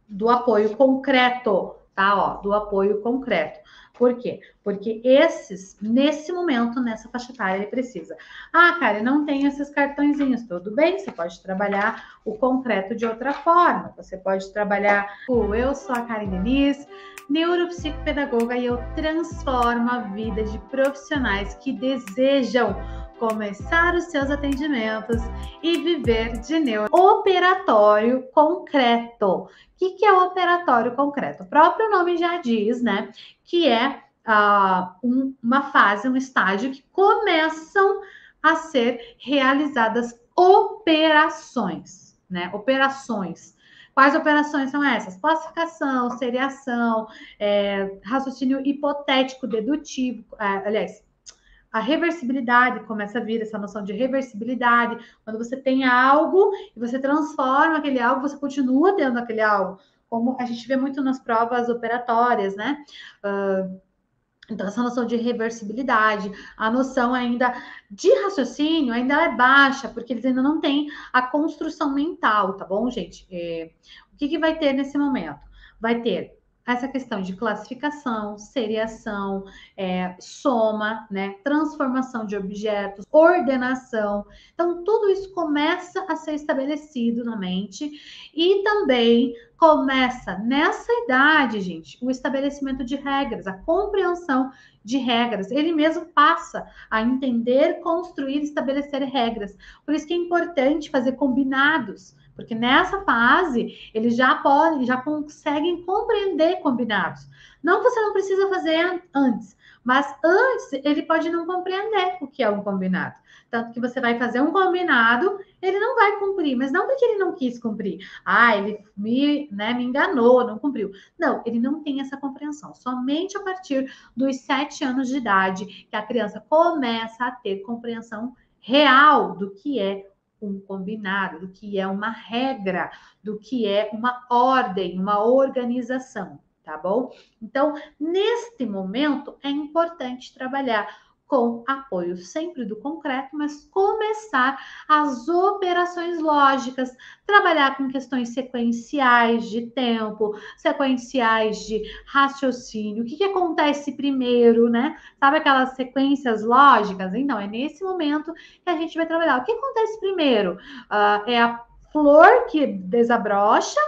do apoio concreto, tá? Ó, do apoio concreto. Por quê? Porque esses, nesse momento, nessa faixa etária, ele precisa. Ah, cara, eu não tenho esses cartõezinhos. Tudo bem, você pode trabalhar o concreto de outra forma. Você pode trabalhar. Eu sou a Karen Denise, neuropsicopedagoga, e eu transformo a vida de profissionais que desejam começar os seus atendimentos e viver de operatório concreto. O que é o operatório concreto? O próprio nome já diz, né? Que é uma fase, um estágio que começam a ser realizadas operações, né? Operações. Quais operações são essas? Classificação, seriação, raciocínio hipotético, dedutivo, aliás, a reversibilidade começa a vir, essa noção de reversibilidade, quando você tem algo e você transforma aquele algo, você continua tendo aquele algo, como a gente vê muito nas provas operatórias, né? Então, essa noção de reversibilidade, a noção ainda de raciocínio ainda é baixa, porque eles ainda não têm a construção mental, tá bom, gente? O que vai ter nesse momento? Vai ter essa questão de classificação, seriação, soma, né, transformação de objetos, ordenação. Então, tudo isso começa a ser estabelecido na mente e também começa nessa idade, gente, o estabelecimento de regras, a compreensão de regras. Ele mesmo passa a entender, construir, estabelecer regras. Por isso que é importante fazer combinados, porque nessa fase eles já podem, já conseguem compreender combinados. Não que você não precisa fazer antes, mas antes ele pode não compreender o que é um combinado. Tanto que você vai fazer um combinado, ele não vai cumprir, mas não porque ele não quis cumprir. Ele me enganou, não cumpriu. Não, ele não tem essa compreensão. Somente a partir dos 7 anos de idade que a criança começa a ter compreensão real do que é um combinado, do que é uma regra, do que é uma ordem, uma organização, tá bom? Então, neste momento, é importante trabalhar com apoio sempre do concreto, mas começar as operações lógicas, trabalhar com questões sequenciais de tempo, sequenciais de raciocínio. O que acontece primeiro, né? Sabe aquelas sequências lógicas? Então, é nesse momento que a gente vai trabalhar. O que acontece primeiro? É a flor que desabrocha,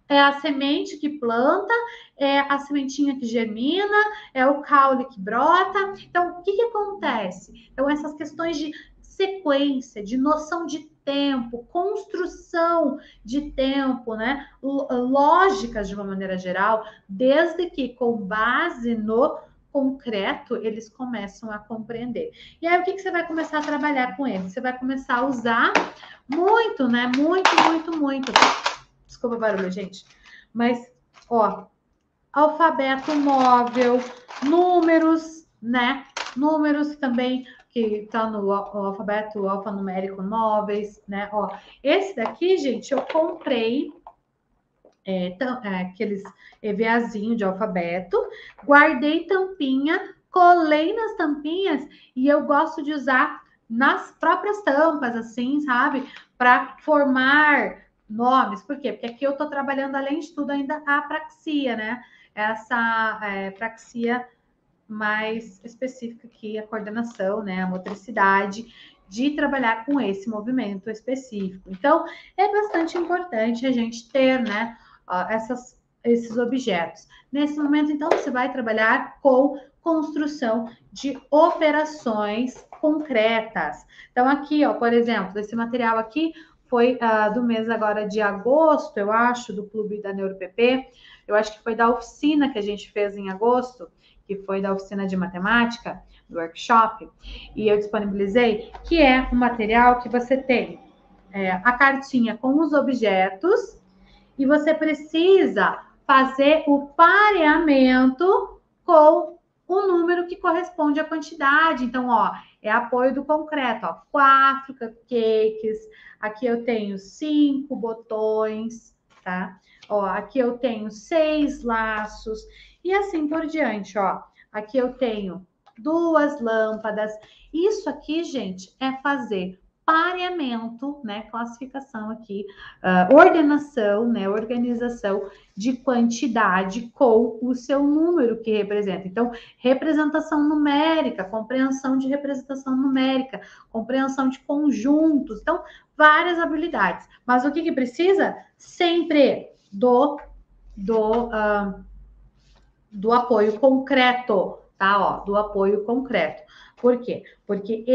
é a semente que planta, é a sementinha que germina, é o caule que brota. Então, o que acontece? Então, essas questões de sequência, de noção de tempo, construção de tempo, né? Lógicas de uma maneira geral, desde que com base no concreto eles começam a compreender. E aí, o que você vai começar a trabalhar com eles? Você vai começar a usar muito, né? Muito, muito, muito. Desculpa o barulho, gente. Mas, ó, alfabeto móvel, números, né? Números também que tá no alfabeto alfanumérico móveis, né? Ó, esse daqui, gente, eu comprei aqueles EVAzinho de alfabeto, guardei tampinha, colei nas tampinhas e eu gosto de usar nas próprias tampas, assim, sabe? Para formar nomes. Por quê? Porque aqui eu estou trabalhando, além de tudo, ainda a apraxia, né? Essa praxia mais específica aqui, a coordenação, né? A motricidade de trabalhar com esse movimento específico. Então, é bastante importante a gente ter, né? Esses objetos. Nesse momento, então, você vai trabalhar com construção de operações concretas. Então, aqui, ó, por exemplo, esse material aqui foi do mês agora de agosto, eu acho, do Clube da NeuroPP. Eu acho que foi da oficina que a gente fez em agosto, que foi da oficina de matemática, do workshop, e eu disponibilizei, que é um material que você tem a cartinha com os objetos, e você precisa fazer o pareamento com o número que corresponde à quantidade. Então, ó, é apoio do concreto, ó, 4 cupcakes, aqui eu tenho 5 botões, tá? Ó, aqui eu tenho 6 laços e assim por diante, ó. Aqui eu tenho 2 lâmpadas. Isso aqui, gente, é fazer pareamento, né, classificação aqui, ordenação, né, organização de quantidade com o seu número que representa. Então, representação numérica, compreensão de representação numérica, compreensão de conjuntos, então, várias habilidades. Mas o que precisa? Sempre do apoio concreto, tá? Ó, do apoio concreto. Por quê? Porque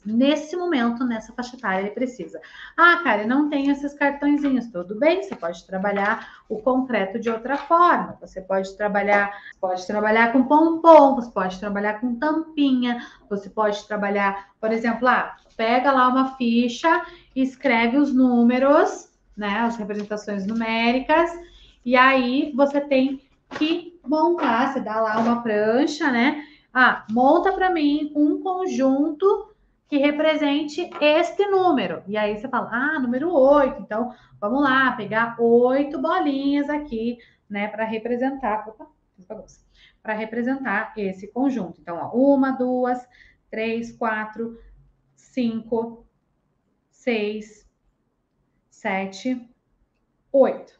nesse momento, nessa faixa etária, ele precisa. Ah, cara, não tem esses cartõezinhos. Tudo bem, você pode trabalhar o concreto de outra forma. Você pode trabalhar com pompom, você pode trabalhar com tampinha, você pode trabalhar, por exemplo, pega lá uma ficha, escreve os números, né? As representações numéricas, e aí você tem que montar, você dá lá uma prancha, né? Monta para mim um conjunto que represente este número. E aí você fala, número 8. Então, vamos lá, pegar 8 bolinhas aqui, né, para representar. Para representar esse conjunto. Então, ó, 1, 2, 3, 4, 5, 6, 7, 8.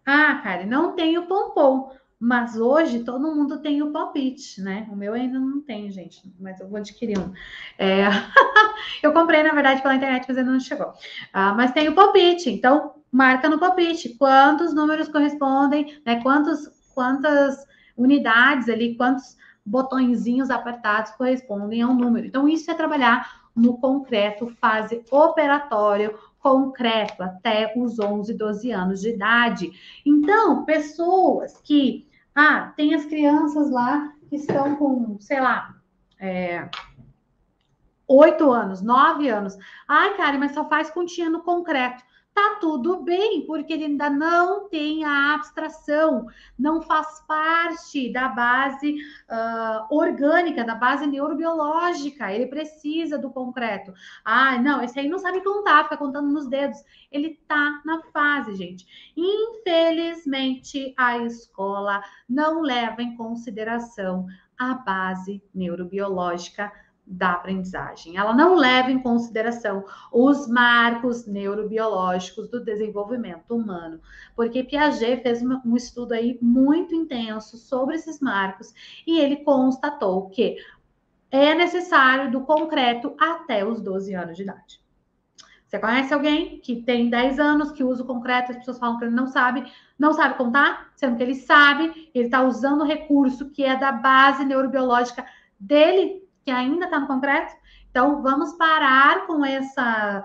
Cara, não tem o pompom, mas hoje todo mundo tem o palpite, né? O meu ainda não tem, gente, mas eu vou adquirir um. Eu comprei, na verdade, pela internet, mas ainda não chegou. Mas tem o palpite, então marca no palpite quantos números correspondem, né? Quantas unidades ali, quantos botõezinhos apertados correspondem a um número. Então, isso é trabalhar no concreto, fase operatória, concreto, até os 11, 12 anos de idade. Então, pessoas que, tem as crianças lá que estão com, sei lá, 8 anos, 9 anos. Cara, mas só faz continha no concreto. Tá tudo bem, porque ele ainda não tem a abstração, não faz parte da base orgânica, da base neurobiológica. Ele precisa do concreto. Não, esse aí não sabe contar, fica contando nos dedos. Ele tá na fase, gente. Infelizmente, a escola não leva em consideração a base neurobiológica da aprendizagem. Ela não leva em consideração os marcos neurobiológicos do desenvolvimento humano, porque Piaget fez um estudo aí muito intenso sobre esses marcos e ele constatou que é necessário do concreto até os 12 anos de idade. Você conhece alguém que tem 10 anos, que usa o concreto, as pessoas falam que ele não sabe contar, sendo que ele sabe, ele está usando o recurso que é da base neurobiológica dele, que ainda está no concreto. Então, vamos parar com essa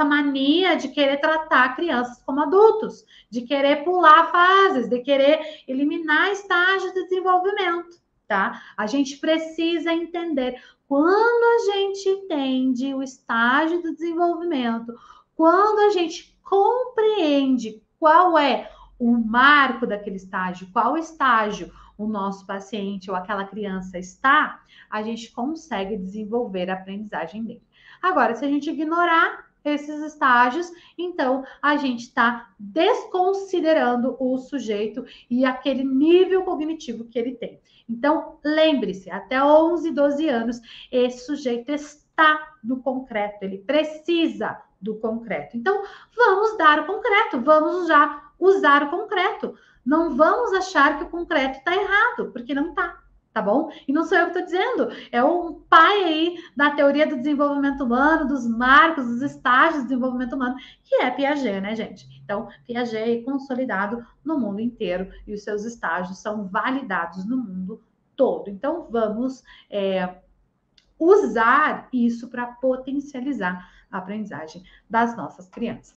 mania de querer tratar crianças como adultos, de querer pular fases, de querer eliminar estágios de desenvolvimento, tá? A gente precisa entender quando a gente entende o estágio do desenvolvimento, quando a gente compreende qual é o marco daquele estágio, qual estágio o nosso paciente ou aquela criança está, a gente consegue desenvolver a aprendizagem dele. Agora, se a gente ignorar esses estágios, então a gente está desconsiderando o sujeito e aquele nível cognitivo que ele tem. Então, lembre-se, até 11, 12 anos, esse sujeito está no concreto, ele precisa do concreto. Então, vamos dar o concreto, vamos já usar o concreto. Não vamos achar que o concreto está errado, porque não está, tá bom? E não sou eu que estou dizendo, é um pai aí da teoria do desenvolvimento humano, dos marcos, dos estágios do desenvolvimento humano, que é Piaget, né, gente? Então, Piaget é consolidado no mundo inteiro e os seus estágios são validados no mundo todo. Então, vamos usar isso para potencializar a aprendizagem das nossas crianças.